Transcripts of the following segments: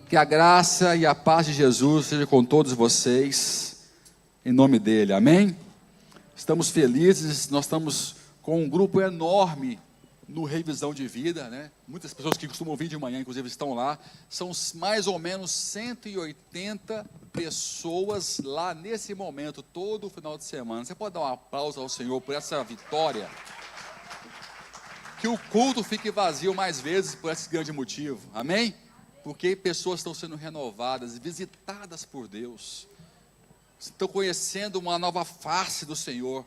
Que a graça e a paz de Jesus seja com todos vocês, em nome dele, amém? Estamos felizes, nós estamos com um grupo enorme no Revisão de Vida, né? Muitas pessoas que costumam vir de manhã, inclusive, estão lá. São mais ou menos 180 pessoas lá nesse momento, todo final de semana. Você pode dar um aplauso ao Senhor por essa vitória? Que o culto fique vazio mais vezes por esse grande motivo, amém? Porque pessoas estão sendo renovadas, visitadas por Deus, estão conhecendo uma nova face do Senhor,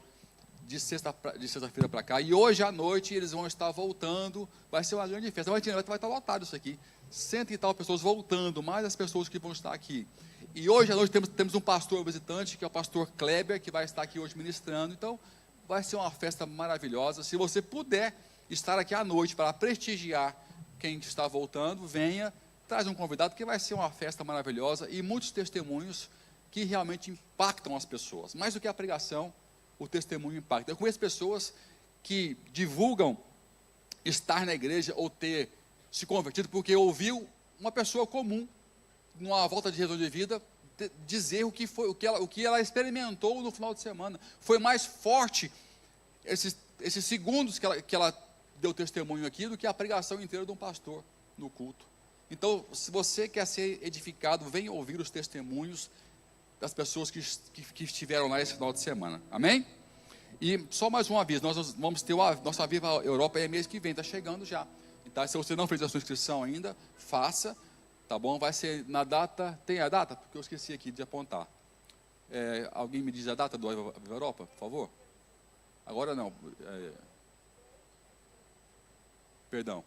de sexta-feira para cá, e hoje à noite eles vão estar voltando, vai ser uma grande festa, vai estar lotado isso aqui, 100 e tal pessoas voltando, mais as pessoas que vão estar aqui, e hoje à noite temos um pastor visitante, que é o pastor Kleber, que vai estar aqui hoje ministrando, então vai ser uma festa maravilhosa. Se você puder estar aqui à noite para prestigiar quem está voltando, venha, traz um convidado, que vai ser uma festa maravilhosa, e muitos testemunhos que realmente impactam as pessoas, mais do que a pregação, o testemunho impacta. Eu conheço pessoas que divulgam estar na igreja ou ter se convertido porque ouviu uma pessoa comum, numa volta de retorno de vida, dizer o que ela experimentou no final de semana. Foi mais forte esses segundos que ela deu testemunho aqui do que a pregação inteira de um pastor no culto. Então, se você quer ser edificado, venha ouvir os testemunhos das pessoas que estiveram lá esse final de semana, amém? E só mais um aviso, nós vamos ter nossa Viva Europa mês que vem, está chegando já, então, se você não fez a sua inscrição ainda, faça, tá bom? Vai ser na data, tem a data? Porque eu esqueci aqui de apontar, alguém me diz a data do Viva Europa, por favor? Agora não, perdão,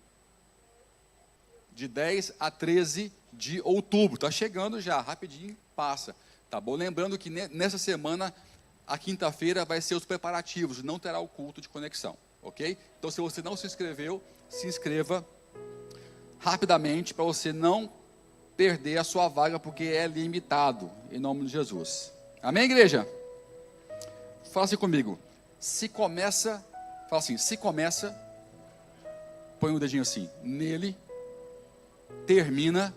de 10 a 13 de outubro, está chegando já, rapidinho passa. Tá bom? Lembrando que nessa semana, a quinta-feira vai ser os preparativos, não terá o culto de conexão, ok? Então, se você não se inscreveu, se inscreva rapidamente, para você não perder a sua vaga, porque é limitado, em nome de Jesus. Amém, igreja? Fala assim comigo, fala assim, se começa, põe o dedinho assim, nele, termina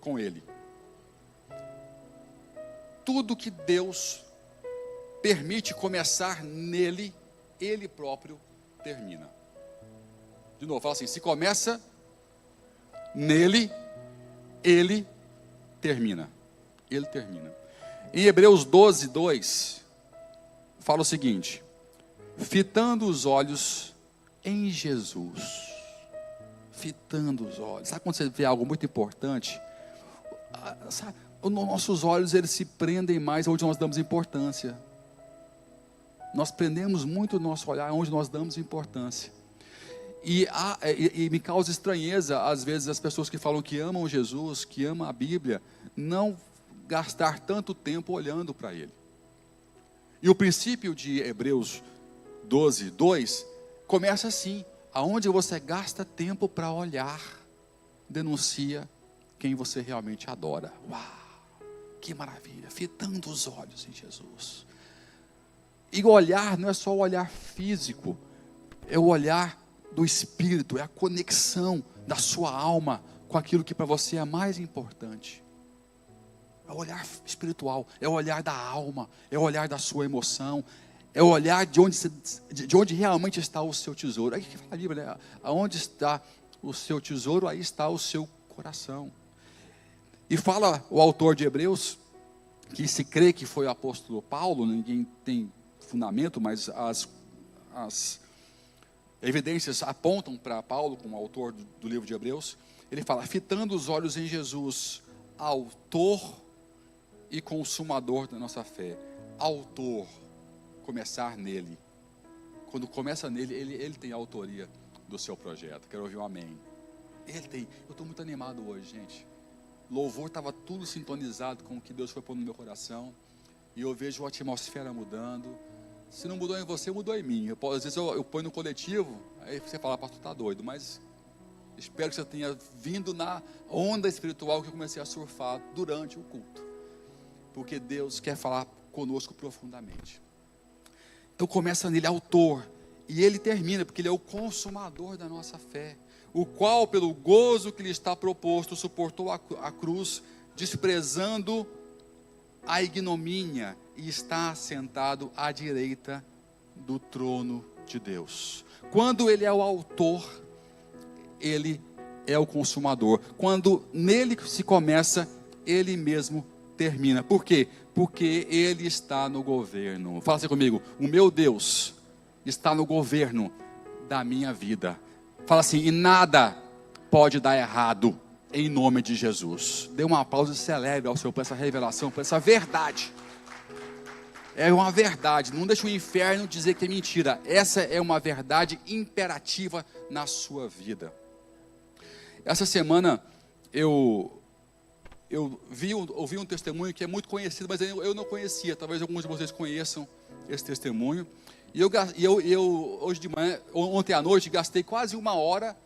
com ele. Tudo que Deus permite começar nele, ele próprio termina. De novo, fala assim, se começa nele, ele termina. Ele termina. Em Hebreus 12, 2, fala o seguinte, fitando os olhos em Jesus. Fitando os olhos. Sabe quando você vê algo muito importante? Sabe? Os nossos olhos, eles se prendem mais onde nós damos importância. Nós prendemos muito o nosso olhar onde nós damos importância. E me causa estranheza, às vezes, as pessoas que falam que amam Jesus, que amam a Bíblia, não gastar tanto tempo olhando para Ele. E o princípio de Hebreus 12, 2, começa assim, aonde você gasta tempo para olhar, denuncia quem você realmente adora. Uau! Que maravilha, fitando os olhos em Jesus. E o olhar não é só o olhar físico, é o olhar do Espírito, é a conexão da sua alma com aquilo que para você é mais importante. É o olhar espiritual, é o olhar da alma, é o olhar da sua emoção, é o olhar de onde realmente está o seu tesouro. Aí que fala a Bíblia, né? Aonde está o seu tesouro, aí está o seu coração. E fala o autor de Hebreus, que se crê que foi o apóstolo Paulo, ninguém tem fundamento, mas as evidências apontam para Paulo como autor do livro de Hebreus. Ele fala, fitando os olhos em Jesus, autor e consumador da nossa fé. Autor, começar nele. Quando começa nele, ele tem a autoria do seu projeto. Quero ouvir um amém. Ele tem. Eu estou muito animado hoje, gente. Louvor estava tudo sintonizado com o que Deus foi pondo no meu coração, e eu vejo a atmosfera mudando. Se não mudou em você, mudou em mim. Às vezes eu ponho no coletivo, aí você fala, pastor, está doido, mas espero que você tenha vindo na onda espiritual que eu comecei a surfar durante o culto, porque Deus quer falar conosco profundamente. Então começa nele, autor, e ele termina, porque ele é o consumador da nossa fé. o qual, pelo gozo que lhe está proposto, suportou a cruz, desprezando a ignomínia, e está sentado à direita do trono de Deus. Quando ele é o autor, ele é o consumador. Quando nele se começa, ele mesmo termina. Por quê? Porque ele está no governo. Fala assim comigo: o meu Deus está no governo da minha vida. Fala assim: e nada pode dar errado, em nome de Jesus. Dê uma pausa e celebre ao Senhor por essa revelação, por essa verdade. É uma verdade, não deixe o inferno dizer que é mentira. Essa é uma verdade imperativa na sua vida. Essa semana eu ouvi um testemunho que é muito conhecido, mas eu não conhecia. Talvez alguns de vocês conheçam esse testemunho. E eu hoje de manhã, ontem à noite, gastei quase 1 hora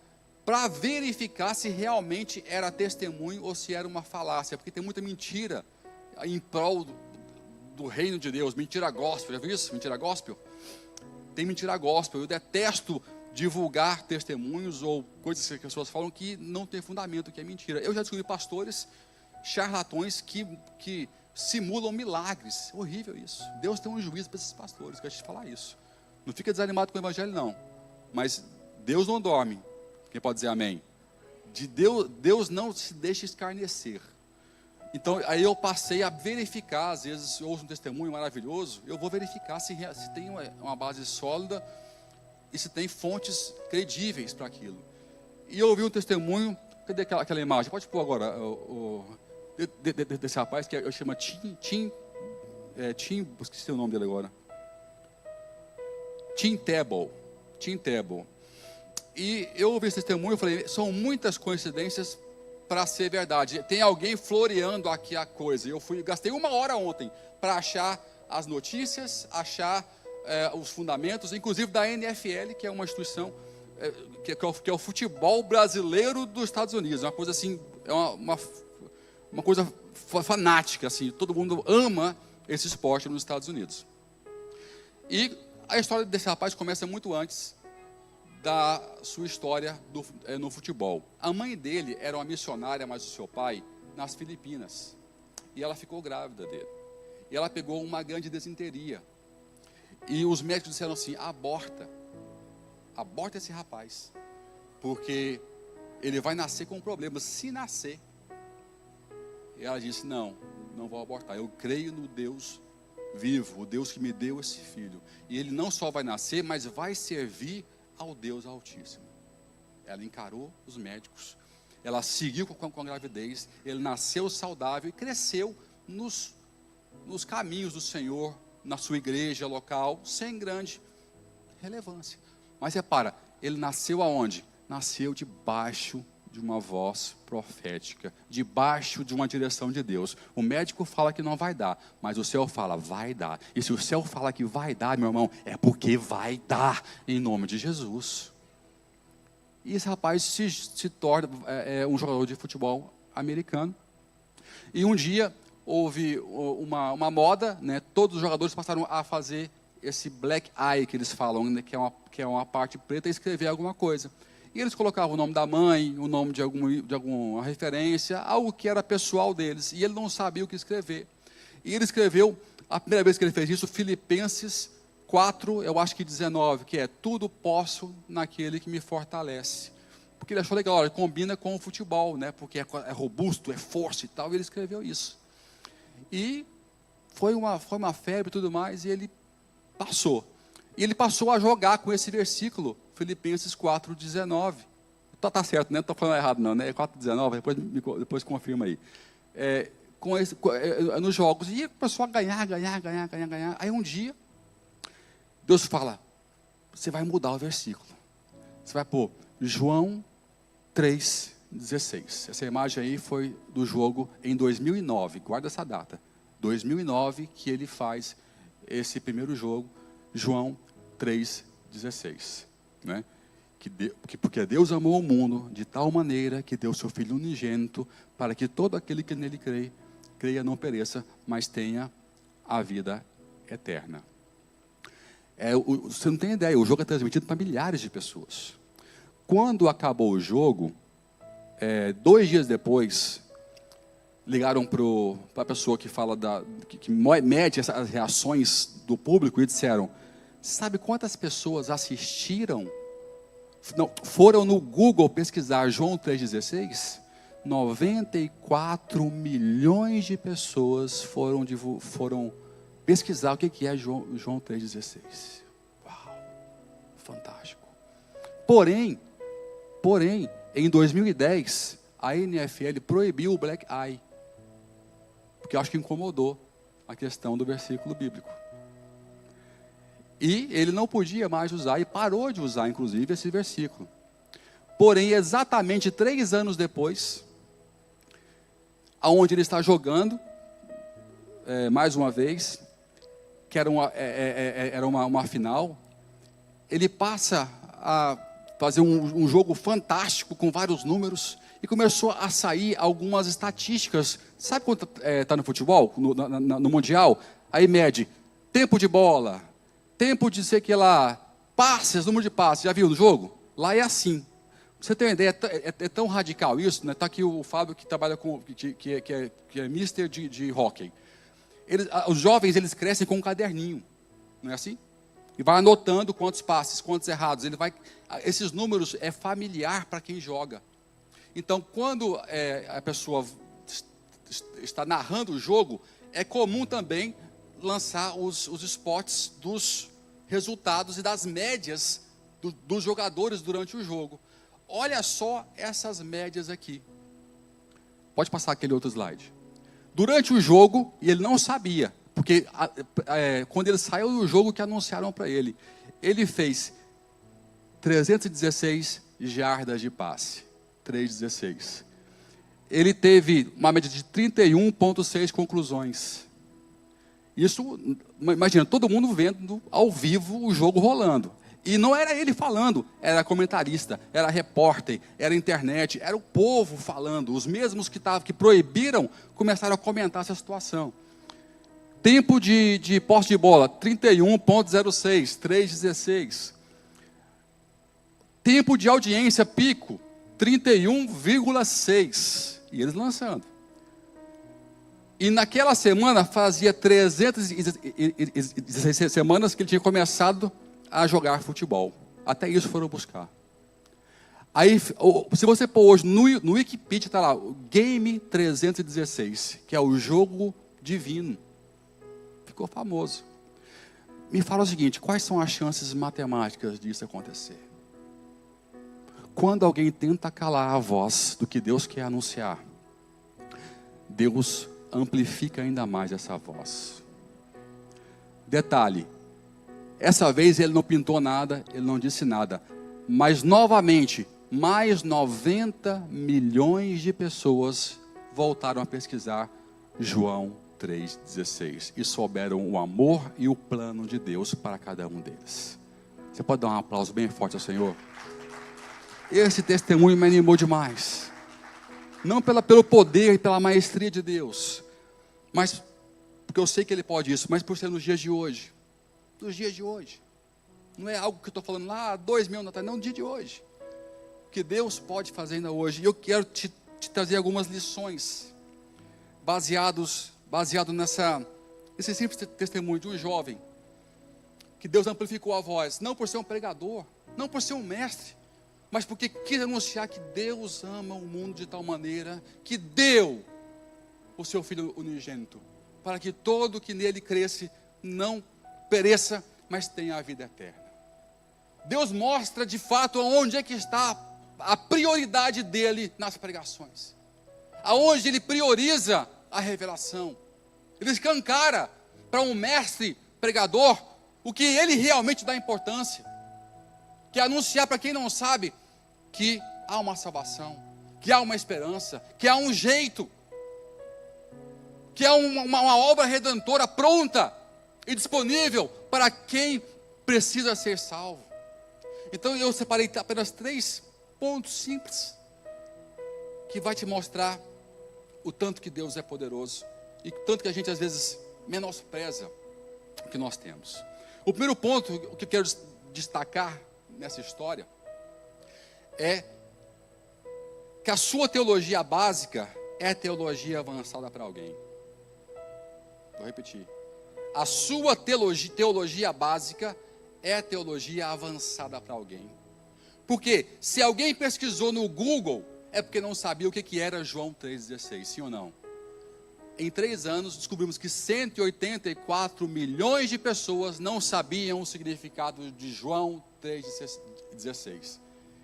para verificar se realmente era testemunho ou se era uma falácia, porque tem muita mentira em prol do reino de Deus. Mentira gospel, já viu isso? Mentira gospel? Tem mentira gospel. Eu detesto divulgar testemunhos ou coisas que as pessoas falam que não tem fundamento, que é mentira. Eu já descobri pastores charlatões que simulam milagres. É horrível isso. Deus tem um juízo para esses pastores, quero te falar isso. Não fica desanimado com o evangelho não, mas Deus não dorme. Quem pode dizer amém? Deus não se deixa escarnecer. Então aí eu passei a verificar. Às vezes eu ouço um testemunho maravilhoso, eu vou verificar se tem uma base sólida e se tem fontes credíveis para aquilo. E eu ouvi um testemunho. Cadê aquela imagem? Pode pôr agora desse rapaz que eu chamo Tim, esqueci o nome dele agora. Tim Tebow. E eu ouvi esse testemunho e falei: são muitas coincidências para ser verdade. Tem alguém floreando aqui a coisa. Eu gastei 1 hora ontem para achar as notícias, achar os fundamentos, inclusive da NFL, que é uma instituição que é o futebol brasileiro dos Estados Unidos. É uma coisa assim, é uma coisa fanática, assim, todo mundo ama esse esporte nos Estados Unidos. E a história desse rapaz começa muito antes da sua história no futebol. A mãe dele era uma missionária, mas o seu pai, nas Filipinas. E ela ficou grávida dele. E ela pegou uma grande desinteria. E os médicos disseram assim: aborta esse rapaz, porque ele vai nascer com problemas, se nascer. E ela disse: não vou abortar, eu creio no Deus vivo, o Deus que me deu esse filho, e ele não só vai nascer, mas vai servir ao Deus Altíssimo. Ela encarou os médicos, ela seguiu com a gravidez, ele nasceu saudável e cresceu nos caminhos do Senhor, na sua igreja local, sem grande relevância. Mas repara, ele nasceu aonde? Nasceu debaixo de uma voz profética, debaixo de uma direção de Deus. O médico fala que não vai dar, mas o céu fala, vai dar. E se o céu fala que vai dar, meu irmão, é porque vai dar, em nome de Jesus. E esse rapaz se torna um jogador de futebol americano. E um dia houve uma moda, né? Todos os jogadores passaram a fazer esse black eye que eles falam, né? que é uma parte preta, e escrever alguma coisa. E eles colocavam o nome da mãe, o nome de alguma referência, algo que era pessoal deles. E ele não sabia o que escrever. E ele escreveu, a primeira vez que ele fez isso, Filipenses 4, eu acho que 19, que é: tudo posso naquele que me fortalece. Porque ele achou legal, olha, combina com o futebol, né? Porque é robusto, é forte e tal, e ele escreveu isso. E foi uma febre e tudo mais, e ele passou. E ele passou a jogar com esse versículo, Filipenses 4,19. Tá certo, né? Não estou falando errado não, né? É 4,19, depois confirma aí. Nos jogos, e começou a ganhar. Aí um dia, Deus fala: você vai mudar o versículo. Você vai pôr João 3,16. Essa imagem aí foi do jogo em 2009, guarda essa data. 2009 que ele faz esse primeiro jogo, João 3,16. Né? Porque Deus amou o mundo de tal maneira que deu seu Filho unigênito, para que todo aquele que nele creia não pereça, mas tenha a vida eterna. Você não tem ideia, o jogo é transmitido para milhares de pessoas. quando acabou o jogo, 2 dias depois, ligaram para a pessoa que fala que mede as reações do público e disseram: sabe quantas pessoas assistiram? Não, foram no Google pesquisar João 3,16? 94 milhões de pessoas foram pesquisar o que é João 3,16. Uau, fantástico. Porém, em 2010, a NFL proibiu o Black Eye, porque eu acho que incomodou a questão do versículo bíblico. E ele não podia mais usar, e parou de usar, inclusive, esse versículo. Porém, exatamente 3 anos depois, aonde ele está jogando, mais uma vez, que era uma final, ele passa a fazer um jogo fantástico, com vários números, e começou a sair algumas estatísticas. Sabe quando está no futebol, no Mundial? Aí mede tempo de bola, tempo de sei que lá, passes, número de passes. Já viu no jogo? Lá é assim. Pra você ter uma ideia, é tão radical isso, né? Está aqui o Fábio, que trabalha que é mister de hóquei. Os jovens, eles crescem com um caderninho, não é assim? E vai anotando quantos passes, quantos errados. Esses números é familiar para quem joga. Então, quando a pessoa está narrando o jogo, é comum também lançar os spots dos resultados e das médias dos jogadores durante o jogo. Olha só essas médias aqui. Pode passar aquele outro slide. Durante o jogo, e ele não sabia, porque quando ele saiu do jogo que anunciaram para ele, ele fez 316 jardas de passe. 3,16. Ele teve uma média de 31,6 conclusões. Isso, imagina, todo mundo vendo ao vivo o jogo rolando. E não era ele falando, era comentarista, era repórter, era internet, era o povo falando. Os mesmos que proibiram começaram a comentar essa situação. Tempo de posse de bola, 31,06, 3,16. Tempo de audiência, pico, 31,6. E eles lançando. E naquela semana, fazia 316 semanas que ele tinha começado a jogar futebol. Até isso foram buscar. Aí, se você pôr hoje no Wikipedia, está lá, o Game 316, que é o jogo divino. Ficou famoso. Me fala o seguinte, quais são as chances matemáticas disso acontecer? Quando alguém tenta calar a voz do que Deus quer anunciar, Deus amplifica ainda mais essa voz. Detalhe, essa vez ele não pintou nada, ele não disse nada, mas novamente, mais 90 milhões de pessoas voltaram a pesquisar João 3,16 e souberam o amor e o plano de Deus para cada um deles. Você pode dar um aplauso bem forte ao Senhor? Esse testemunho me animou demais. Não pelo poder e pela maestria de Deus, mas porque eu sei que Ele pode isso, mas por ser nos dias de hoje. Nos dias de hoje. Não é algo que eu estou falando lá 2 mil anos atrás, não, no dia de hoje. O que Deus pode fazer ainda hoje. E eu quero te trazer algumas lições baseado nesse simples testemunho de um jovem que Deus amplificou a voz, não por ser um pregador, não por ser um mestre, mas porque quis anunciar que Deus ama o mundo de tal maneira que deu o seu Filho unigênito, para que todo que nele cresce não pereça, mas tenha a vida eterna. Deus mostra de fato aonde é que está a prioridade dele nas pregações, aonde ele prioriza a revelação. Ele escancara para um mestre pregador o que ele realmente dá importância, que é anunciar para quem não sabe que há uma salvação, que há uma esperança, que há um jeito, que há uma obra redentora pronta e disponível para quem precisa ser salvo. Então eu separei apenas 3 pontos simples que vai te mostrar o tanto que Deus é poderoso e tanto que a gente às vezes menospreza o que nós temos. O primeiro ponto que eu quero destacar nessa história é que a sua teologia básica é teologia avançada para alguém. Vou repetir. A sua teologia básica é teologia avançada para alguém. Porque se alguém pesquisou no Google, é porque não sabia o que era João 3,16, sim ou não? Em 3 anos, descobrimos que 184 milhões de pessoas não sabiam o significado de João 3,16.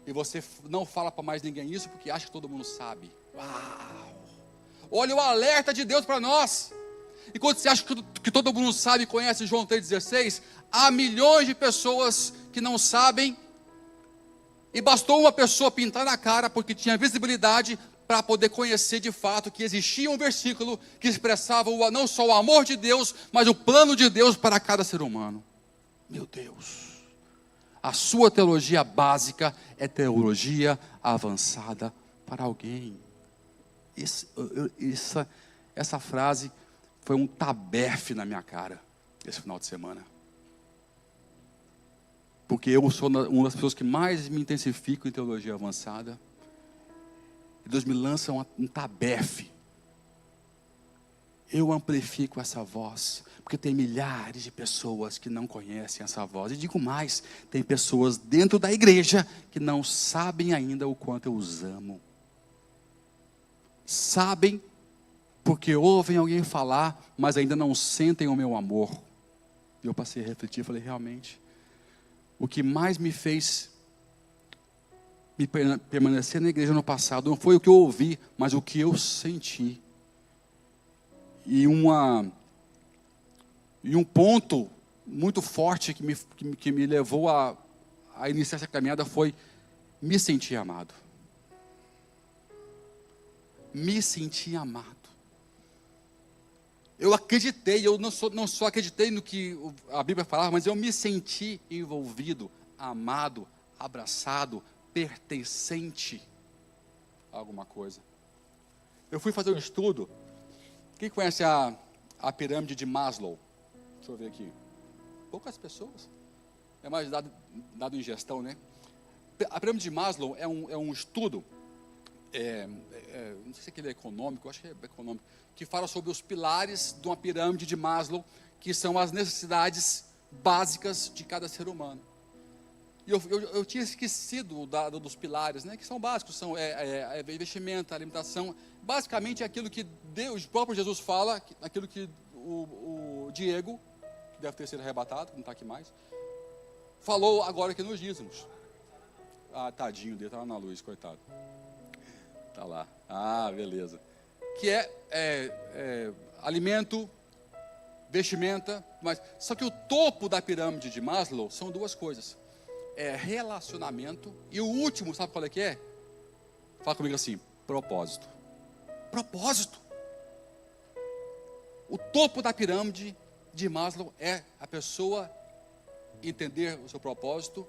E você não fala para mais ninguém isso, porque acha que todo mundo sabe. Uau! Olha o alerta de Deus para nós. Enquanto você acha que todo mundo sabe e conhece João 3,16, há milhões de pessoas que não sabem. E bastou uma pessoa pintar na cara, porque tinha visibilidade, para poder conhecer de fato que existia um versículo que expressava não só o amor de Deus, mas o plano de Deus para cada ser humano. Meu Deus! A sua teologia básica é teologia avançada para alguém. Essa frase foi um tabefe na minha cara esse final de semana. Porque eu sou uma das pessoas que mais me intensifico em teologia avançada. E Deus me lança um tabefe. Eu amplifico essa voz, porque tem milhares de pessoas que não conhecem essa voz. E digo mais, tem pessoas dentro da igreja que não sabem ainda o quanto eu os amo. Sabem porque ouvem alguém falar, mas ainda não sentem o meu amor. E eu passei a refletir, falei, realmente, o que mais me fez me permanecer na igreja no passado não foi o que eu ouvi, mas o que eu senti. E um ponto muito forte que me levou a iniciar essa caminhada foi me sentir amado. Me sentir amado. Eu acreditei, eu não só acreditei no que a Bíblia falava, mas eu me senti envolvido, amado, abraçado, pertencente a alguma coisa. Eu fui fazer um estudo. Quem conhece a pirâmide de Maslow? Deixa eu ver aqui. Poucas pessoas. É mais dado em gestão, né? A pirâmide de Maslow é um estudo, não sei se aquele é econômico, acho que é econômico, que fala sobre os pilares de uma pirâmide de Maslow, que são as necessidades básicas de cada ser humano. E eu tinha esquecido dos pilares, né, que são básicos, são vestimenta, alimentação. Basicamente é aquilo que Deus, o próprio Jesus fala, aquilo que o Diego, que deve ter sido arrebatado, não está aqui mais, falou agora aqui nos dízimos. Ah, tadinho dele, está lá na luz, coitado. Está lá. Ah, beleza. Que é alimento, vestimenta, mas só que o topo da pirâmide de Maslow são duas coisas. É relacionamento, e o último, sabe qual é que é? Fala comigo assim, propósito. Propósito. O topo da pirâmide de Maslow é a pessoa entender o seu propósito,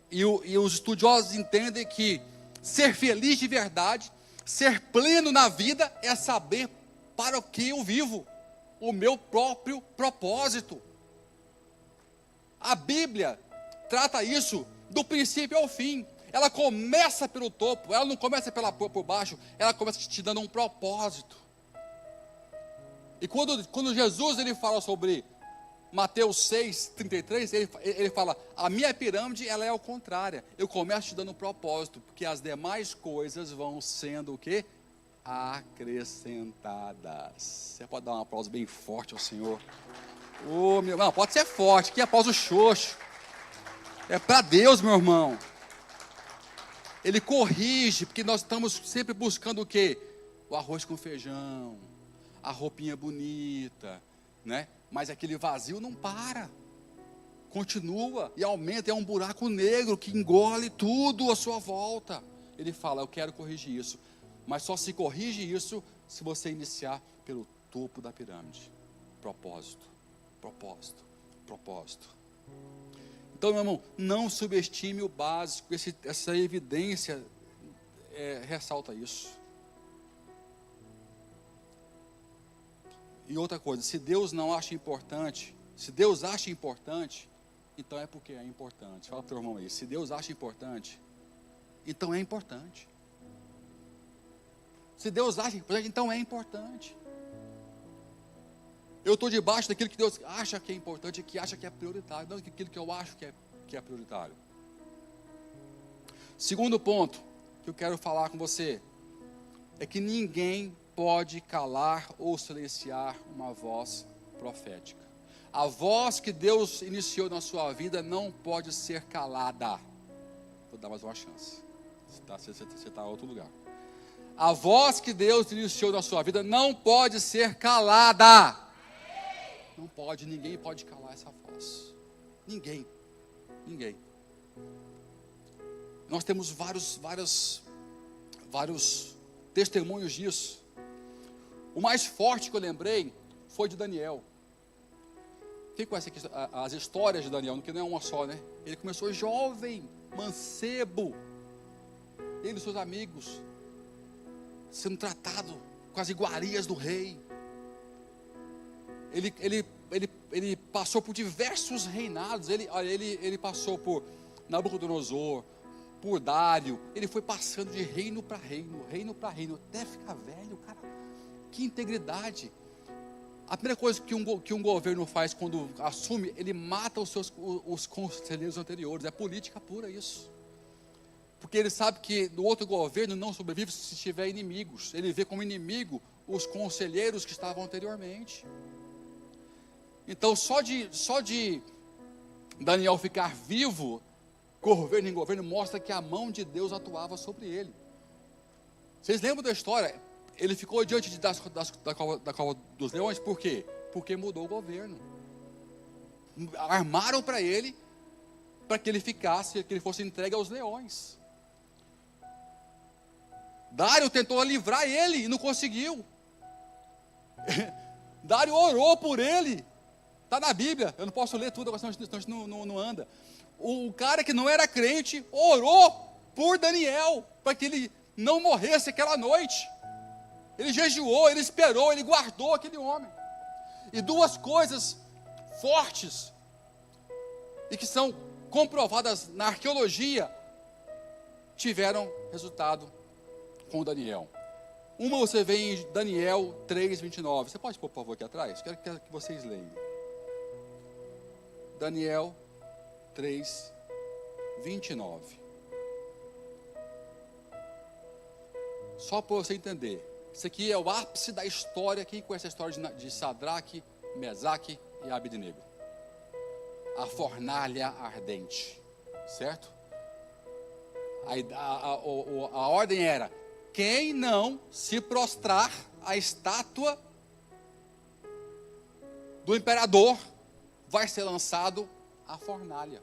e os estudiosos entendem que ser feliz de verdade, ser pleno na vida, é saber para o que eu vivo, o meu próprio propósito. A Bíblia trata isso do princípio ao fim. Ela começa pelo topo, ela não começa por baixo, ela começa te dando um propósito. E quando Jesus ele fala sobre Mateus 6,33, ele fala, a minha pirâmide ela é ao contrário, eu começo te dando um propósito, porque as demais coisas vão sendo o quê? Acrescentadas. Você pode dar um aplauso bem forte ao Senhor? Meu irmão, pode ser forte, que aplauso xoxo. É para Deus, meu irmão. Ele corrige, porque nós estamos sempre buscando o quê? O arroz com feijão, a roupinha bonita, né? Mas aquele vazio não para. Continua e aumenta, é um buraco negro que engole tudo à sua volta. Ele fala, eu quero corrigir isso. Mas só se corrige isso se você iniciar pelo topo da pirâmide. Propósito, propósito, propósito. Então, meu irmão, não subestime o básico, essa evidência ressalta isso. E outra coisa, se Deus não acha importante, se Deus acha importante, então é porque é importante. Fala para o teu irmão aí, se Deus acha importante, então é importante. Se Deus acha que é importante, então é importante. Eu estou debaixo daquilo que Deus acha que é importante, que acha que é prioritário, não daquilo que eu acho que é prioritário. Segundo ponto que eu quero falar com você é que ninguém pode calar ou silenciar uma voz profética. A voz que Deus iniciou na sua vida não pode ser calada. Vou dar mais uma chance. Você está em outro lugar. A voz que Deus iniciou na sua vida não pode ser calada. Não pode, ninguém pode calar essa voz. Ninguém. Nós temos vários testemunhos disso. O mais forte que eu lembrei foi de Daniel. Quem conhece aqui as histórias de Daniel, que não é uma só, né? Ele começou jovem, mancebo. Ele e seus amigos sendo tratado com as iguarias do rei. Ele passou por diversos reinados. Ele passou por Nabucodonosor, por Dário. Ele foi passando de reino para reino, até ficar velho, cara. Que integridade. A primeira coisa que um governo faz quando assume, ele mata os conselheiros anteriores. É política pura isso. Porque ele sabe que no outro governo não sobrevive se tiver inimigos. Ele vê como inimigo os conselheiros que estavam anteriormente. Então, só de Daniel ficar vivo, governo em governo, mostra que a mão de Deus atuava sobre ele. Vocês lembram da história? Ele ficou diante da cova dos leões, por quê? Porque mudou o governo. Armaram para ele, para que ele fosse entregue aos leões. Dário tentou livrar ele e não conseguiu. Dário orou por ele. Está na Bíblia, eu não posso ler tudo, senão a gente não anda. O cara que não era crente orou por Daniel, para que ele não morresse aquela noite. Ele jejuou, ele esperou, ele guardou aquele homem. E duas coisas fortes, e que são comprovadas na arqueologia, tiveram resultado com Daniel. Uma você vê em Daniel 3:29. Você pode pôr, por favor, aqui atrás? Quero que vocês leiam. Daniel 3:29. Só para você entender. Isso aqui é o ápice da história. Quem conhece a história de Sadraque, Mesaque e Abednego? A fornalha ardente. Certo? A ordem era: quem não se prostrar à estátua do imperador vai ser lançado à fornalha.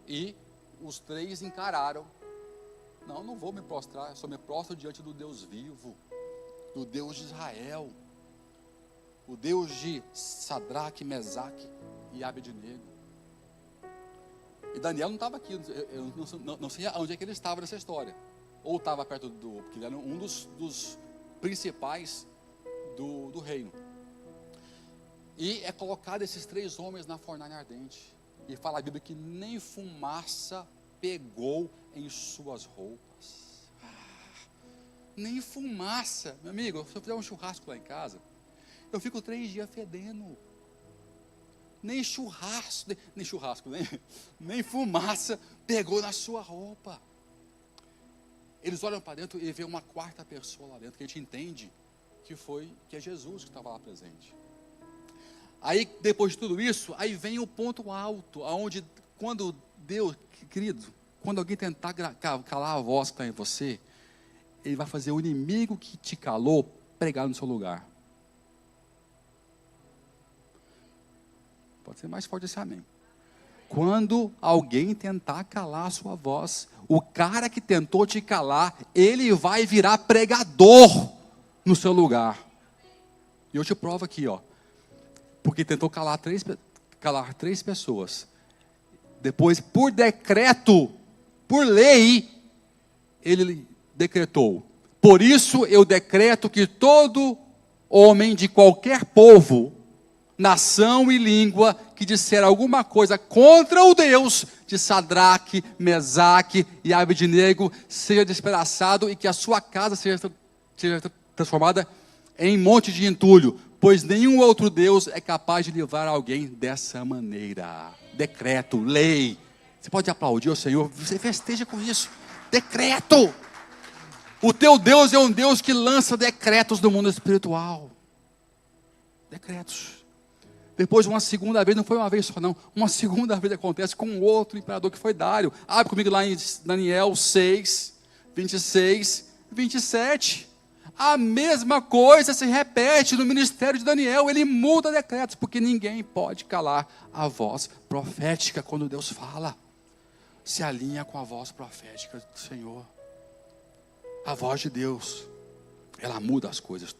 E os três encararam: não vou me prostrar, eu só me prostro diante do Deus vivo, do Deus de Israel, o Deus de Sadraque, Mesaque e Abednego. E Daniel não estava aqui, eu não sei onde é que ele estava nessa história. Ou estava perto porque ele era um dos principais do reino. E é colocado esses três homens na fornalha ardente. E fala a Bíblia que nem fumaça pegou em suas roupas. Nem fumaça. Meu amigo, se eu fizer um churrasco lá em casa, eu fico 3 dias fedendo. Nem fumaça pegou na sua roupa. Eles olham para dentro e vê uma quarta pessoa lá dentro, que a gente entende que é Jesus que estava lá presente. Aí, depois de tudo isso, aí vem o ponto alto, aonde, quando Deus, querido, quando alguém tentar calar a voz que está em você, ele vai fazer o inimigo que te calou pregar no seu lugar. Pode ser mais forte esse amém. Quando alguém tentar calar a sua voz, o cara que tentou te calar, ele vai virar pregador no seu lugar. E eu te provo aqui, ó. Porque tentou calar três pessoas. Depois, por decreto, por lei, ele decretou: por isso eu decreto que todo homem de qualquer povo nação e língua que disser alguma coisa contra o Deus de Sadraque, Mesaque e Abednego seja despedaçado e que a sua casa seja transformada em monte de entulho, pois nenhum outro Deus é capaz de livrar alguém dessa maneira. Decreto, lei. Você pode aplaudir o Senhor, você festeja com isso. Decreto. O teu Deus é um Deus que lança decretos no mundo espiritual. Decretos. Depois, uma segunda vez, não foi uma vez só não, uma segunda vez acontece com outro imperador que foi Dário. Abre comigo lá em Daniel 6, 26, 27. A mesma coisa se repete no ministério de Daniel. Ele muda decretos, porque ninguém pode calar a voz profética quando Deus fala. Se alinha com a voz profética do Senhor. A voz de Deus, ela muda as coisas.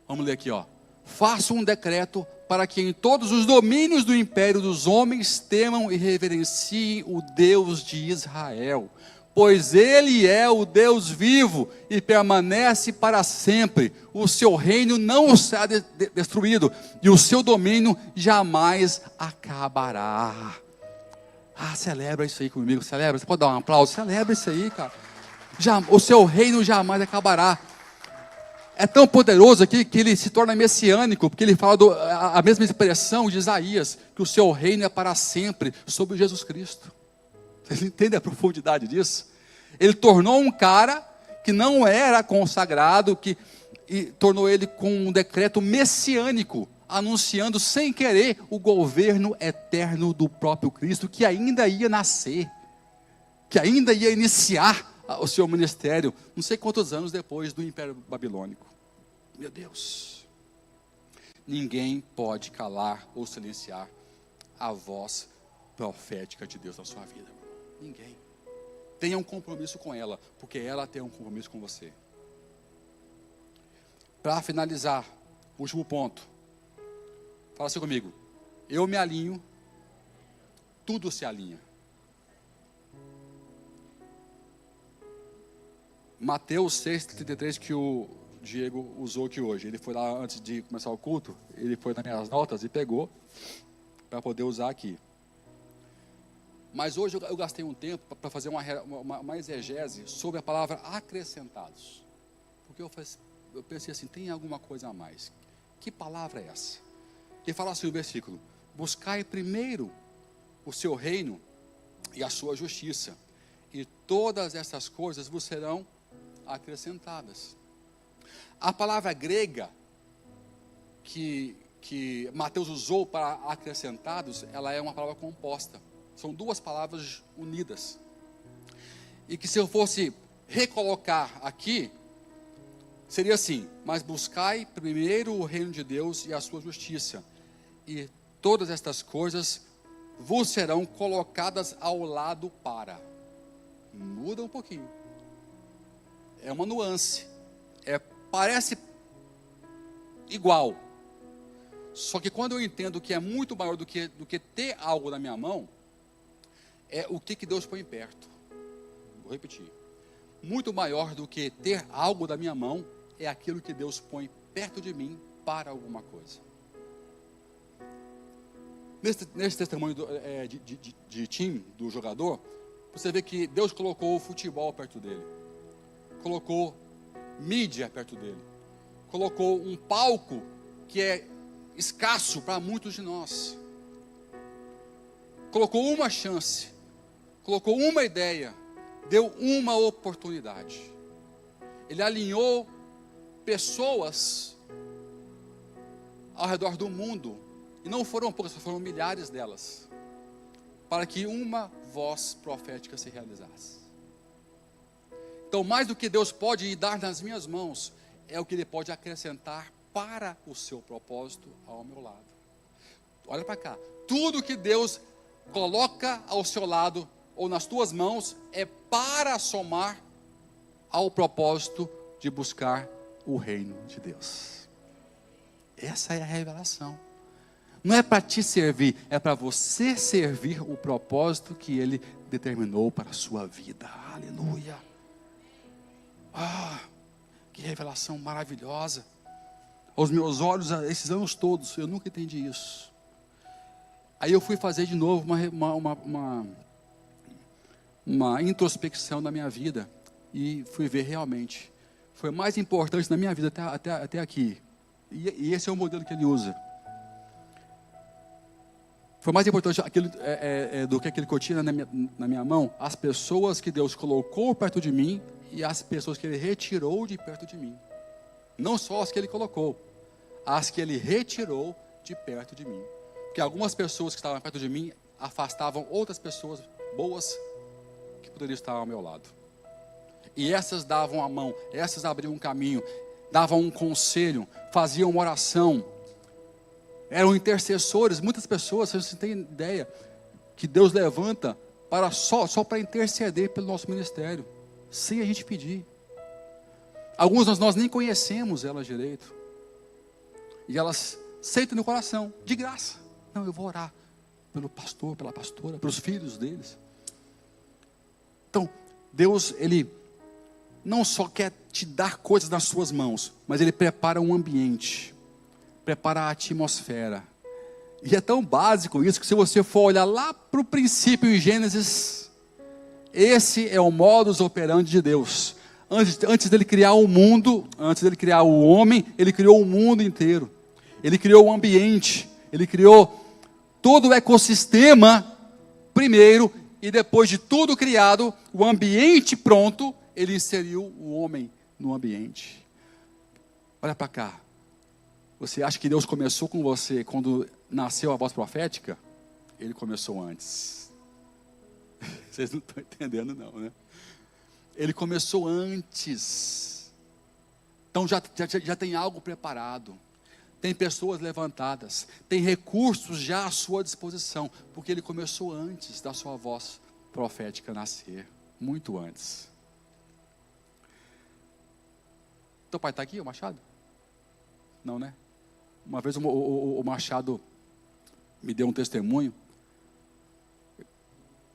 Vamos ler aqui, ó. Faça um decreto para que em todos os domínios do império dos homens temam e reverenciem o Deus de Israel, pois Ele é o Deus vivo e permanece para sempre. O seu reino não será destruído e o seu domínio jamais acabará. Ah, celebra isso aí comigo, celebra. Você pode dar um aplauso? Celebra isso aí, cara. O seu reino jamais acabará. É tão poderoso aqui que ele se torna messiânico, porque ele fala a mesma expressão de Isaías, que o seu reino é para sempre, sobre Jesus Cristo. Vocês entendem a profundidade disso? Ele tornou um cara que não era consagrado, e tornou ele com um decreto messiânico, anunciando sem querer o governo eterno do próprio Cristo, que ainda ia nascer, que ainda ia iniciar o seu ministério, não sei quantos anos depois do Império Babilônico. Meu Deus. Ninguém pode calar ou silenciar a voz profética de Deus na sua vida. Ninguém. Tenha um compromisso com ela, porque ela tem um compromisso com você. Para finalizar, último ponto. Fala assim comigo. Eu me alinho, tudo se alinha. Mateus 6,33, que o Diego usou aqui hoje. Ele foi lá antes de começar o culto, ele foi nas minhas notas e pegou para poder usar aqui. Mas hoje eu gastei um tempo para fazer uma exegese sobre a palavra acrescentados. Porque eu pensei assim, tem alguma coisa a mais. Que palavra é essa? Ele fala assim no versículo: buscai primeiro o seu reino e a sua justiça, e todas essas coisas vos serão acrescentadas. A palavra grega que Mateus usou para acrescentados, ela é uma palavra composta. São duas palavras unidas. E que se eu fosse recolocar aqui, seria assim: mas buscai primeiro o reino de Deus e a sua justiça, e todas estas coisas vos serão colocadas ao lado para. Muda um pouquinho. É uma nuance. Parece igual. Só que quando eu entendo que é muito maior do que ter algo na minha mão, é o que Deus põe perto. Vou repetir. Muito maior do que ter algo da minha mão, é aquilo que Deus põe perto de mim para alguma coisa. Nesse testemunho de time, do jogador, você vê que Deus colocou o futebol perto dele. Colocou mídia perto dele. Colocou um palco que é escasso para muitos de nós. Colocou uma chance. Colocou uma ideia. Deu uma oportunidade. Ele alinhou pessoas ao redor do mundo. E não foram poucas, foram milhares delas. Para que uma voz profética se realizasse. Então, mais do que Deus pode dar nas minhas mãos, é o que Ele pode acrescentar para o seu propósito ao meu lado. Olha para cá. Tudo que Deus coloca ao seu lado ou nas tuas mãos é para somar ao propósito de buscar o reino de Deus. Essa é a revelação. Não é para te servir, é para você servir o propósito que Ele determinou para a sua vida. Aleluia. Que revelação maravilhosa. aos meus olhos esses anos todos. Eu nunca entendi isso. Aí eu fui fazer de novo uma introspecção da minha vida. E fui ver realmente. Foi o mais importante na minha vida até aqui. E esse é o modelo que ele usa. Foi mais importante do que aquele que eu tinha na minha mão. As pessoas que Deus colocou perto de mim e as pessoas que Ele retirou de perto de mim. Não só as que Ele colocou, as que Ele retirou de perto de mim. Porque algumas pessoas que estavam perto de mim afastavam outras pessoas boas que poderiam estar ao meu lado. E essas davam a mão, essas abriam um caminho, davam um conselho, faziam uma oração. Eram intercessores. Muitas pessoas, vocês têm ideia, que Deus levanta só para interceder pelo nosso ministério, sem a gente pedir. Alguns nós nem conhecemos elas direito. E elas sentam no coração, de graça. Não, eu vou orar pelo pastor, pela pastora, pelos filhos deles. Então, Deus, Ele não só quer te dar coisas nas suas mãos, mas Ele prepara um ambiente, prepara a atmosfera. E é tão básico isso, que se você for olhar lá para o princípio em Gênesis, esse é o modus operandi de Deus. Antes dele criar o mundo, antes dele criar o homem, Ele criou o mundo inteiro. Ele criou o ambiente, Ele criou todo o ecossistema primeiro, e depois de tudo criado, o ambiente pronto, Ele inseriu o homem no ambiente. Olha para cá. Você acha que Deus começou com você quando nasceu a voz profética? Ele começou antes. Vocês não estão entendendo não, né? Ele começou antes. Então já tem algo preparado. Tem pessoas levantadas. Tem recursos já à sua disposição. Porque Ele começou antes da sua voz profética nascer. Muito antes. Teu pai está aqui, o Machado? Não, né? Uma vez o Machado me deu um testemunho.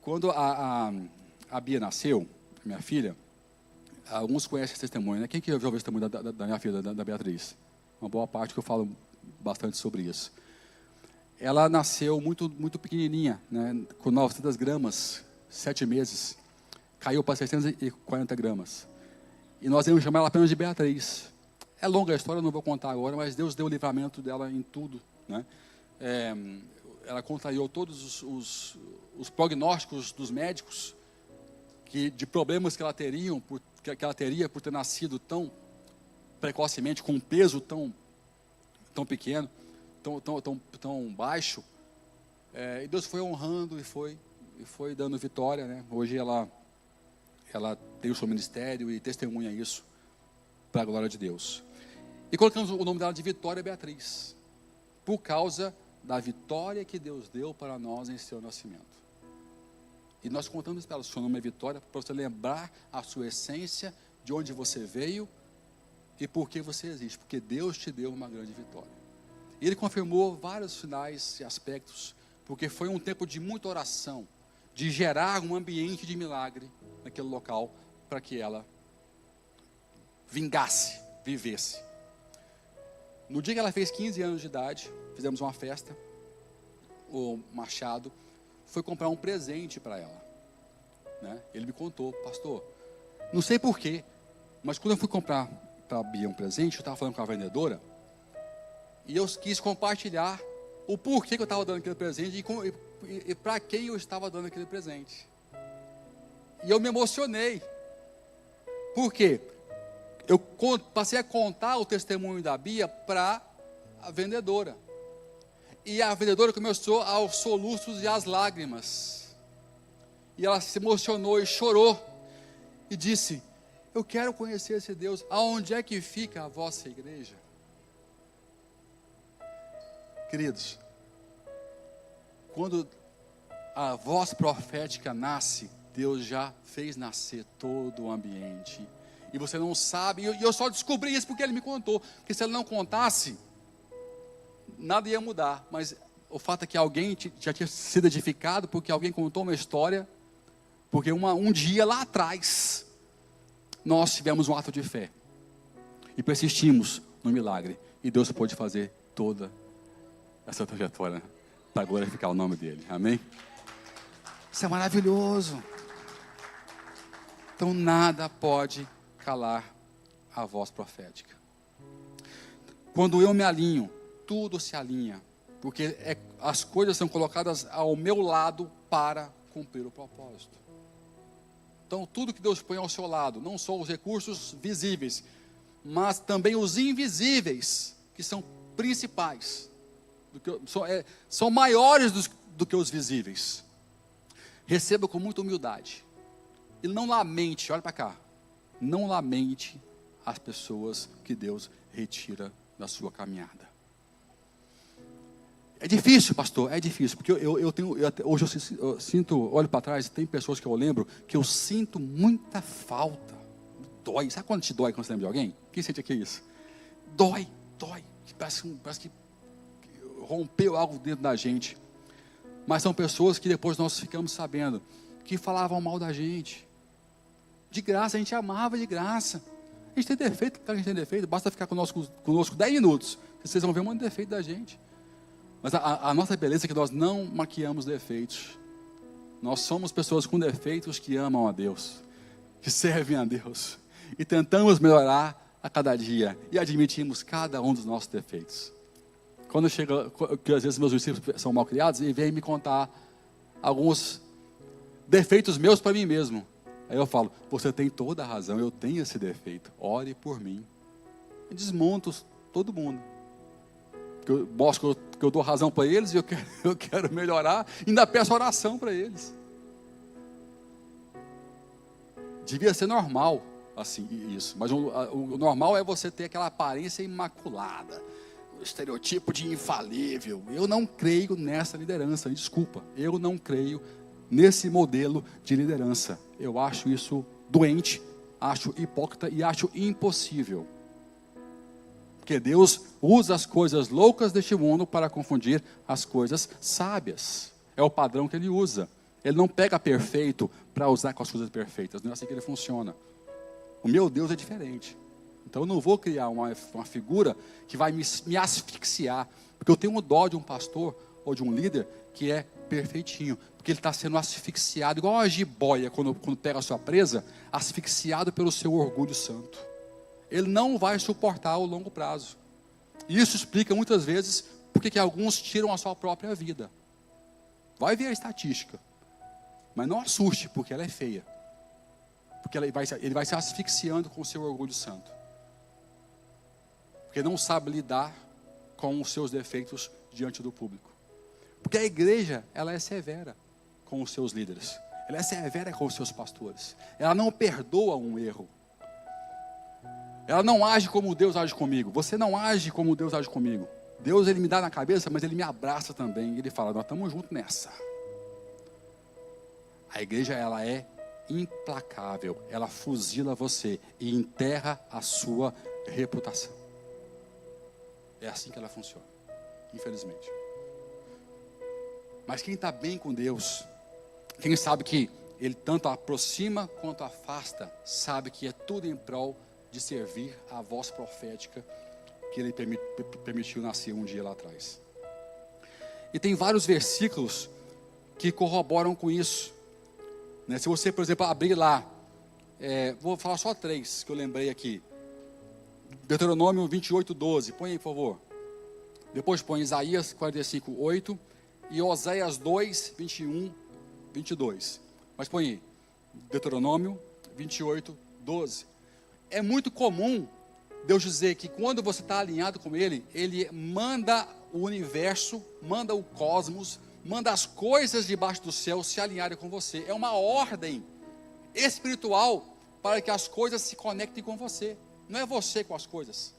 Quando a Bia nasceu, minha filha, alguns conhecem esse testemunho, né? Quem que já ouviu o testemunho da minha filha, da Beatriz? Uma boa parte que eu falo bastante sobre isso. Ela nasceu muito, muito pequenininha, né? Com 900 gramas, 7 meses. Caiu para 640 gramas. E nós íamos chamar ela apenas de Beatriz. É longa a história, eu não vou contar agora, mas Deus deu o livramento dela em tudo, né? Ela contrariou todos os prognósticos dos médicos de problemas que ela teria por ter nascido tão precocemente, com um peso tão pequeno, tão baixo. E Deus foi honrando e foi dando vitória, né? Hoje ela tem o seu ministério e testemunha isso para a glória de Deus. E colocamos o nome dela de Vitória Beatriz, por causa da vitória que Deus deu para nós em seu nascimento. E nós contamos para ela, o seu nome é Vitória, para você lembrar a sua essência, de onde você veio e por que você existe, porque Deus te deu uma grande vitória. E Ele confirmou vários sinais e aspectos, porque foi um tempo de muita oração, de gerar um ambiente de milagre naquele local, para que ela vingasse, vivesse. No dia que ela fez 15 anos de idade, fizemos uma festa. O Machado foi comprar um presente para ela, né? Ele me contou, pastor, não sei porquê, mas quando eu fui comprar para a Bia um presente, eu estava falando com a vendedora, e eu quis compartilhar o porquê que eu estava dando aquele presente e para quem eu estava dando aquele presente. E eu me emocionei. Por quê? Eu passei a contar o testemunho da Bia para a vendedora. E a vendedora começou aos soluços e às lágrimas. E ela se emocionou e chorou. E disse, eu quero conhecer esse Deus. Aonde é que fica a vossa igreja? Queridos, quando a voz profética nasce, Deus já fez nascer todo o ambiente. E você não sabe, e eu só descobri isso porque Ele me contou. Porque se Ele não contasse, nada ia mudar. Mas o fato é que alguém já tinha sido edificado, porque alguém contou uma história. Porque um dia lá atrás, nós tivemos um ato de fé. E persistimos no milagre. E Deus pode fazer toda essa trajetória para glorificar o nome dele. Amém? Isso é maravilhoso. Então nada pode calar a voz profética. Quando eu me alinho, tudo se alinha, porque as coisas são colocadas ao meu lado para cumprir o propósito. Então tudo que Deus põe ao seu lado, não só os recursos visíveis, mas também os invisíveis, que são principais, são maiores do que os visíveis. Receba com muita humildade. E não lamente, olha para cá, não lamente as pessoas que Deus retira da sua caminhada. É difícil, pastor, é difícil, porque hoje eu sinto, olho para trás, tem pessoas que eu lembro, que eu sinto muita falta. Dói, sabe quando te dói quando você lembra de alguém? Quem sente aqui isso? Dói, parece que rompeu algo dentro da gente. Mas são pessoas que depois nós ficamos sabendo, que falavam mal da gente. De graça, a gente amava de graça. A gente tem defeito, claro que a gente tem defeito, basta ficar conosco 10 minutos, vocês vão ver um monte de defeito da gente. Mas a nossa beleza é que nós não maquiamos defeitos. Nós somos pessoas com defeitos que amam a Deus, que servem a Deus, e tentamos melhorar a cada dia, e admitimos cada um dos nossos defeitos. Quando chega, que às vezes meus discípulos são mal criados, e vêm me contar alguns defeitos meus para mim mesmo. Aí eu falo, você tem toda a razão, eu tenho esse defeito, ore por mim. Eu desmonto todo mundo. Eu mostro que eu dou razão para eles e eu quero melhorar, ainda peço oração para eles. Devia ser normal, assim, isso. Mas o normal é você ter aquela aparência imaculada, o estereotipo de infalível. Eu não creio nessa liderança, me desculpa. Eu não creio nesse modelo de liderança. Eu acho isso doente, acho hipócrita e acho impossível. Porque Deus usa as coisas loucas deste mundo para confundir as coisas sábias. É o padrão que Ele usa. Ele não pega perfeito para usar com as coisas perfeitas. Não é assim que Ele funciona. O meu Deus é diferente. Então eu não vou criar uma figura que vai me asfixiar. Porque eu tenho dó de um pastor ou de um líder que é perfeitinho. Porque ele está sendo asfixiado, igual a jiboia quando pega a sua presa, asfixiado pelo seu orgulho santo. Ele não vai suportar ao longo prazo. E isso explica muitas vezes porque que alguns tiram a sua própria vida. Vai ver a estatística. Mas não assuste, porque ela é feia. Porque ele vai se asfixiando com o seu orgulho santo. Porque não sabe lidar com os seus defeitos diante do público. Porque a igreja, ela é severa com os seus líderes. Ela é severa com os seus pastores. Ela não perdoa um erro. Ela não age como Deus age comigo. Você não age como Deus age comigo. Deus, Ele me dá na cabeça, mas Ele me abraça também. Ele fala, nós estamos juntos nessa. A igreja, ela é implacável. Ela fuzila você e enterra a sua reputação. É assim que ela funciona, infelizmente. Mas quem está bem com Deus, quem sabe que Ele tanto aproxima quanto afasta, sabe que é tudo em prol de servir a voz profética que Ele permitiu nascer um dia lá atrás. E tem vários versículos que corroboram com isso. Se você, por exemplo, abrir lá, vou falar só 3 que eu lembrei aqui. Deuteronômio 28:12, põe aí por favor. Depois põe Isaías 45:8 e Oséias 2:21-22. Mas põe aí, Deuteronômio 28:12. É muito comum Deus dizer que quando você está alinhado com Ele, Ele manda o universo, manda o cosmos, manda as coisas debaixo do céu se alinharem com você. É uma ordem espiritual para que as coisas se conectem com você. Não é você com as coisas.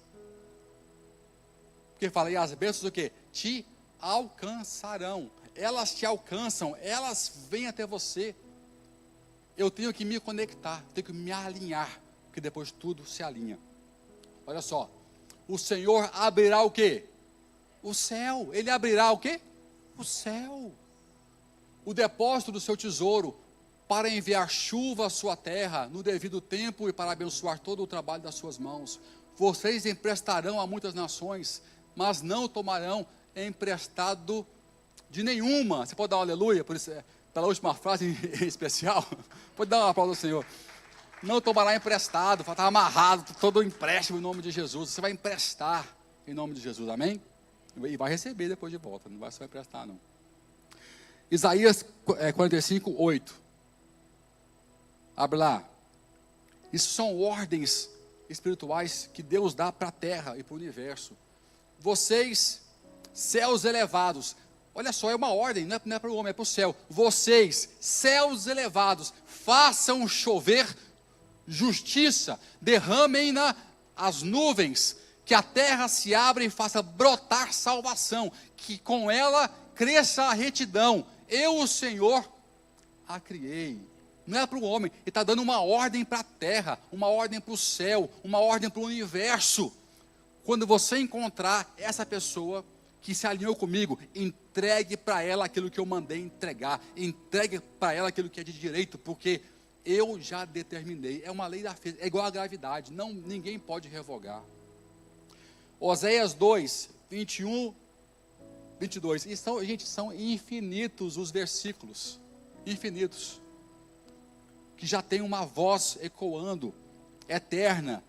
Porque fala, e as bênçãos o quê? Te alcançarão. Elas te alcançam, elas vêm até você. Eu tenho que me conectar, tenho que me alinhar, porque depois tudo se alinha. Olha só, o Senhor abrirá o quê? O céu. Ele abrirá o quê? O céu. O depósito do seu tesouro, para enviar chuva à sua terra, no devido tempo e para abençoar todo o trabalho das suas mãos. vocês emprestarão a muitas nações, mas não tomarão emprestado de nenhuma. Você pode dar um aleluia por isso, pela última frase em especial? Pode dar uma aplauso ao Senhor. Não tomará emprestado, está amarrado, todo o empréstimo em nome de Jesus. Você vai emprestar em nome de Jesus, amém? E vai receber depois de volta, não vai só emprestar não. Isaías 45, 8. Abre lá. Isso são ordens espirituais que Deus dá para a terra e para o universo. Vocês, céus elevados, olha só, é uma ordem, não é para o homem, é para o céu. Vocês, céus elevados, façam chover justiça, derramem-na as nuvens, que a terra se abra e faça brotar salvação, que com ela cresça a retidão. Eu, o Senhor, a criei. Não é para o homem, ele está dando uma ordem para a terra, uma ordem para o céu, uma ordem para o universo. Quando você encontrar essa pessoa que se alinhou comigo, entregue para ela aquilo que eu mandei entregar, entregue para ela aquilo que é de direito, porque eu já determinei, é uma lei da física, é igual à gravidade, ninguém pode revogar. Oséias 2, 21, 22, e são infinitos os versículos, infinitos, que já tem uma voz ecoando, eterna,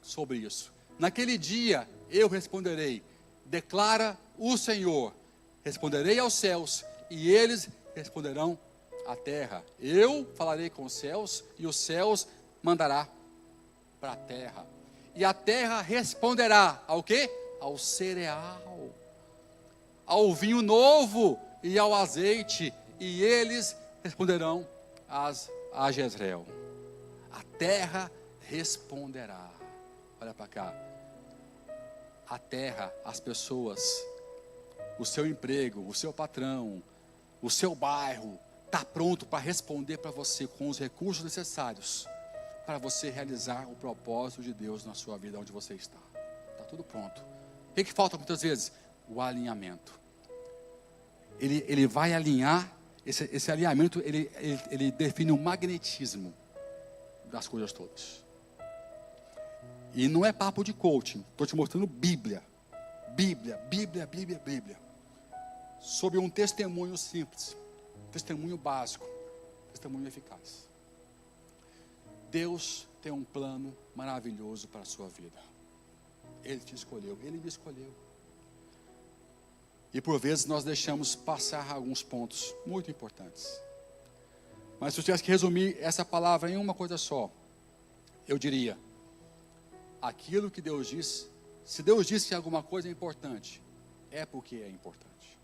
sobre isso. Naquele dia eu responderei, declara o Senhor, responderei aos céus, e eles responderão à terra. Eu falarei com os céus, e os céus mandará para a terra. E a terra responderá ao quê? Ao cereal, ao vinho novo e ao azeite, e eles responderão a Jezreel. A terra responderá. Olha para cá. A terra, as pessoas, o seu emprego, o seu patrão, o seu bairro, está pronto para responder para você com os recursos necessários para você realizar o propósito de Deus na sua vida, onde você está. Está tudo pronto. O que falta muitas vezes? O alinhamento. Ele vai alinhar, esse alinhamento, ele define o magnetismo das coisas todas. E não é papo de coaching, estou te mostrando Bíblia. Bíblia. Sobre um testemunho simples, testemunho básico, testemunho eficaz. Deus tem um plano maravilhoso para a sua vida. Ele te escolheu, Ele me escolheu. E por vezes nós deixamos passar alguns pontos muito importantes. Mas se eu tivesse que resumir essa palavra em uma coisa só, eu diria: aquilo que Deus diz, se Deus disse que alguma coisa é importante, é porque é importante.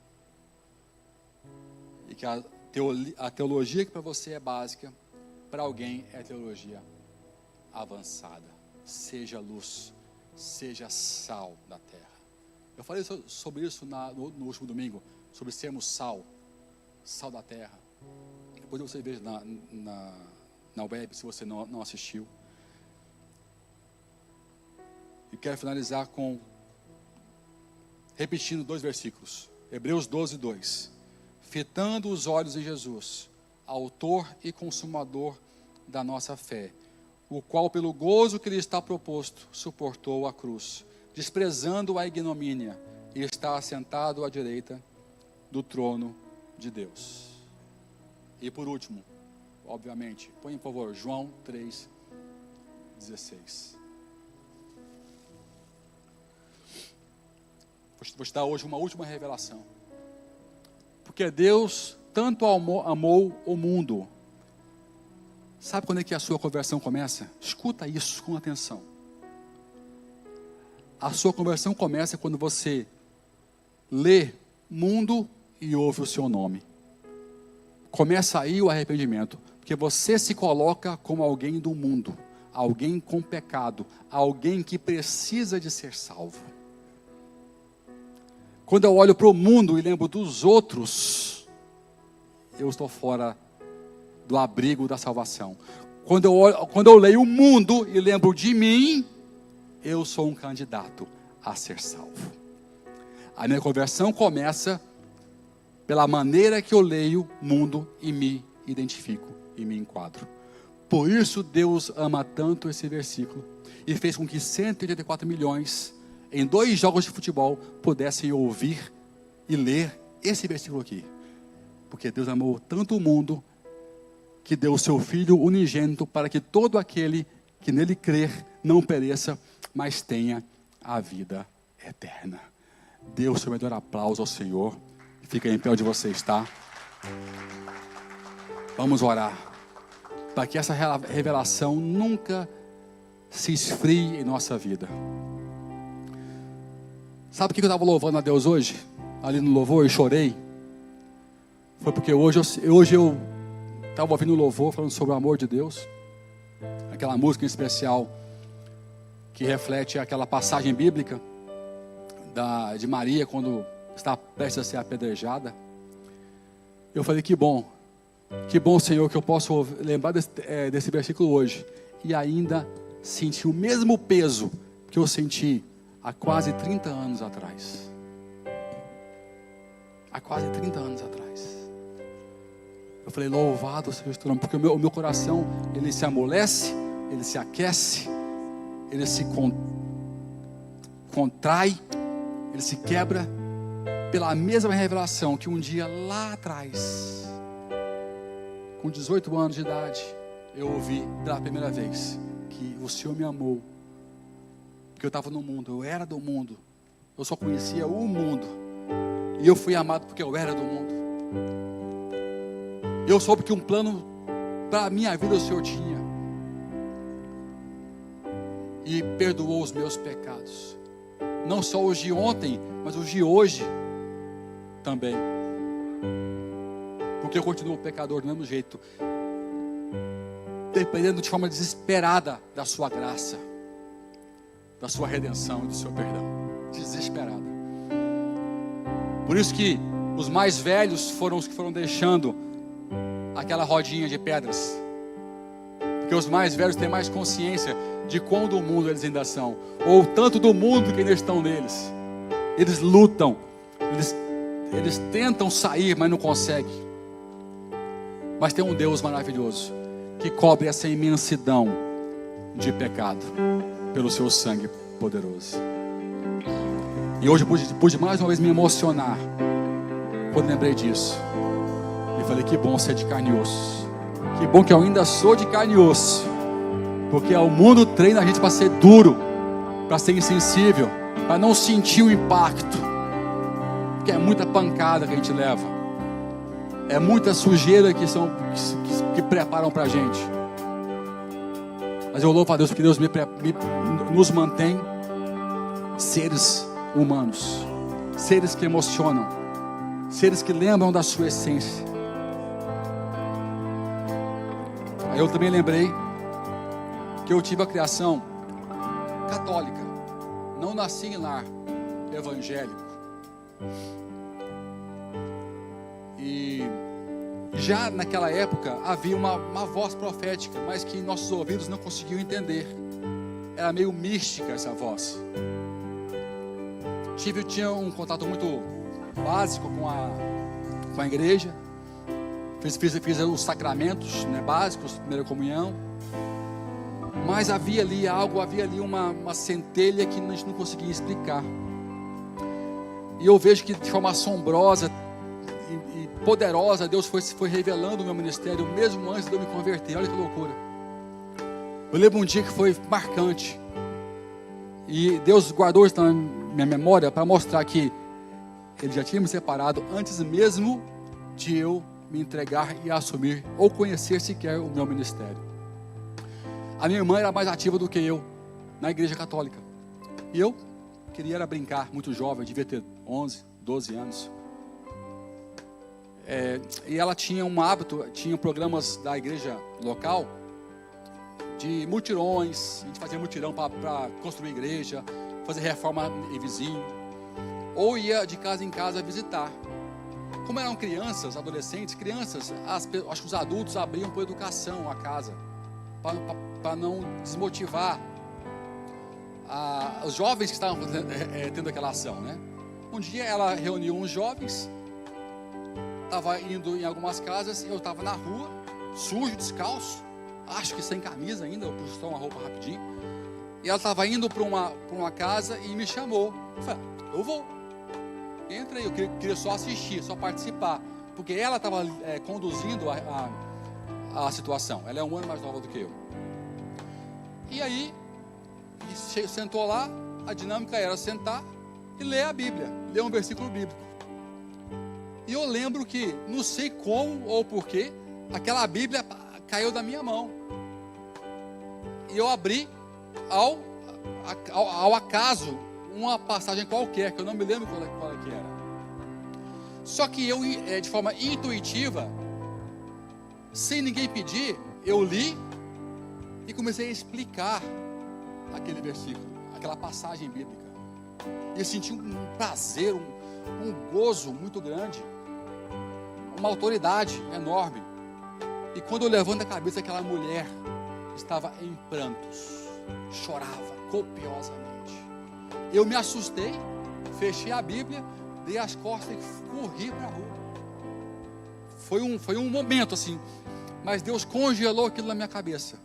E que a teologia que para você é básica, para alguém é teologia avançada. Seja luz, seja sal da terra. Eu falei sobre isso no último domingo, sobre sermos sal da terra. Depois você veja na web, se você não assistiu. E quero finalizar repetindo 2 versículos. Hebreus 12, 2. Fitando os olhos em Jesus, autor e consumador da nossa fé, o qual pelo gozo que lhe está proposto, suportou a cruz, desprezando a ignomínia, e está assentado à direita do trono de Deus. E por último, obviamente, põe por favor, João 3, 16. Vou te dar hoje uma última revelação. Porque Deus tanto amou o mundo. Sabe quando é que a sua conversão começa? Escuta isso com atenção. A sua conversão começa quando você lê mundo e ouve o seu nome. Começa aí o arrependimento. Porque você se coloca como alguém do mundo. Alguém com pecado. Alguém que precisa de ser salvo. Quando eu olho para o mundo e lembro dos outros, eu estou fora do abrigo da salvação. Quando eu leio o mundo e lembro de mim, eu sou um candidato a ser salvo. A minha conversão começa pela maneira que eu leio o mundo e me identifico e me enquadro. Por isso Deus ama tanto esse versículo. e fez com que 184 milhões, em 2 jogos de futebol, pudessem ouvir e ler esse versículo aqui. Porque Deus amou tanto o mundo, que deu o seu Filho unigênito, para que todo aquele que nele crer não pereça, mas tenha a vida eterna. Dê o seu melhor aplauso ao Senhor. Fica em pé onde você está. Vamos orar, para que essa revelação nunca se esfrie em nossa vida. Sabe por que eu estava louvando a Deus hoje? Ali no louvor, eu chorei. Foi porque hoje eu estava ouvindo o louvor, falando sobre o amor de Deus. Aquela música em especial, que reflete aquela passagem bíblica de Maria, quando está prestes a ser apedrejada. Eu falei, que bom, Senhor, que eu posso lembrar desse versículo hoje, e ainda sentir o mesmo peso que eu senti há quase 30 anos atrás. Há quase 30 anos atrás. Eu falei, louvado seja o teu nome, porque o meu coração, ele se amolece, ele se aquece, ele se contrai, ele se quebra, pela mesma revelação que um dia lá atrás, com 18 anos de idade, eu ouvi pela primeira vez, que o Senhor me amou, que eu estava no mundo, eu era do mundo, eu só conhecia o mundo, e eu fui amado porque eu era do mundo. Eu soube que um plano para a minha vida o Senhor tinha, e perdoou os meus pecados, não só os de ontem, mas os de hoje também, porque eu continuo pecador do mesmo jeito, dependendo de forma desesperada da sua graça, da sua redenção e do seu perdão, desesperada. Por isso que os mais velhos foram os que foram deixando aquela rodinha de pedras, porque os mais velhos têm mais consciência de quão do mundo eles ainda são, ou tanto do mundo que ainda estão neles. Eles lutam, eles tentam sair, mas não conseguem. Mas tem um Deus maravilhoso, que cobre essa imensidão de pecado, pelo seu sangue poderoso. E hoje pude mais uma vez me emocionar, quando lembrei disso. E falei, que bom ser de carne e osso. Que bom que eu ainda sou de carne e osso. Porque o mundo treina a gente para ser duro, para ser insensível, para não sentir o impacto. Porque é muita pancada que a gente leva. É muita sujeira que preparam para a gente. Mas eu louvo a Deus porque Deus nos mantém seres humanos, seres que emocionam, seres que lembram da sua essência. Aí eu também lembrei que eu tive a criação católica, não nasci em lar evangélico. E já naquela época havia uma voz profética, mas que nossos ouvidos não conseguiam entender. Era meio mística essa voz. Tinha um contato muito básico com a igreja. Fiz os sacramentos, né, básicos, primeira comunhão. Mas havia ali uma centelha que a gente não conseguia explicar. E eu vejo que de forma assombrosa e poderosa, Deus foi revelando o meu ministério, mesmo antes de eu me converter. Olha que loucura. Eu lembro um dia que foi marcante. E Deus guardou isso na minha memória para mostrar que Ele já tinha me separado antes mesmo de eu me entregar e assumir ou conhecer sequer o meu ministério. A minha irmã era mais ativa do que eu na igreja católica. E eu queria brincar, muito jovem, devia ter 11, 12 anos. E ela tinha um hábito, tinha programas da igreja local, de mutirões. A gente fazia mutirão para construir igreja, fazer reforma em vizinho, ou ia de casa em casa visitar. Como eram crianças, adolescentes, acho que os adultos abriam por educação a casa, para não desmotivar os jovens que estavam tendo aquela ação, né? Um dia ela reuniu uns jovens, estava indo em algumas casas, eu estava na rua, sujo, descalço, acho que sem camisa ainda, eu pus só uma roupa rapidinho, E ela estava indo para uma casa e me chamou. Eu falei, eu vou. Entra aí, eu queria só assistir, só participar. Porque ela estava conduzindo a situação. Ela é 1 ano mais nova do que eu. E aí, sentou lá, a dinâmica era sentar e ler a Bíblia. Ler um versículo bíblico. E eu lembro que, não sei como ou porquê, aquela Bíblia caiu da minha mão. E eu abri ao acaso uma passagem qualquer, que eu não me lembro qual que era. Só que eu, de forma intuitiva, sem ninguém pedir, eu li e comecei a explicar aquele versículo, aquela passagem bíblica. E eu senti um prazer, um gozo muito grande, uma autoridade enorme. E quando eu levanto a cabeça, aquela mulher estava em prantos, chorava copiosamente. Eu me assustei, fechei a Bíblia, dei as costas e corri para a rua. Foi um momento assim, mas Deus congelou aquilo na minha cabeça,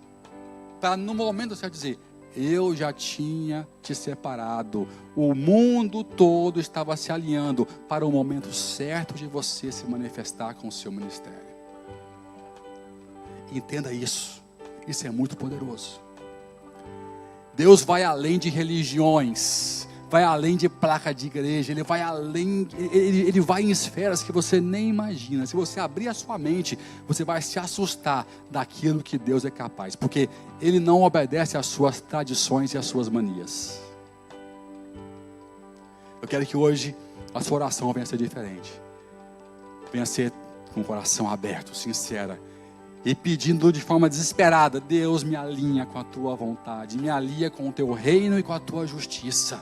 para no momento certo dizer, eu já tinha te separado, o mundo todo estava se alinhando para o momento certo de você se manifestar com o seu ministério. Entenda isso é muito poderoso. Deus vai além de religiões, vai além de placa de igreja, Ele vai além, Ele vai em esferas que você nem imagina. Se você abrir a sua mente, você vai se assustar daquilo que Deus é capaz, porque Ele não obedece às suas tradições e às suas manias. Eu quero que hoje a sua oração venha a ser diferente, venha a ser com o coração aberto, sincera, e pedindo de forma desesperada, Deus, me alinha com a tua vontade, me alinha com o teu reino e com a tua justiça.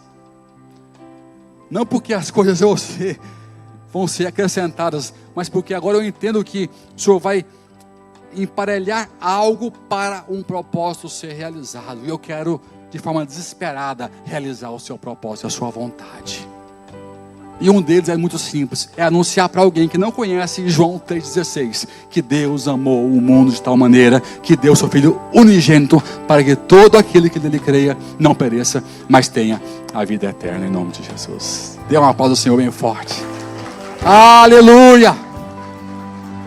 Não porque as coisas vão ser acrescentadas, mas porque agora eu entendo que o Senhor vai emparelhar algo para um propósito ser realizado. E eu quero, de forma desesperada, realizar o seu propósito, a sua vontade. E um deles é muito simples, é anunciar para alguém que não conhece João 3,16, que Deus amou o mundo de tal maneira, que deu seu Filho unigênito, para que todo aquele que nele creia, não pereça, mas tenha a vida eterna, em nome de Jesus. Dê uma aplauso ao Senhor bem forte. Aleluia!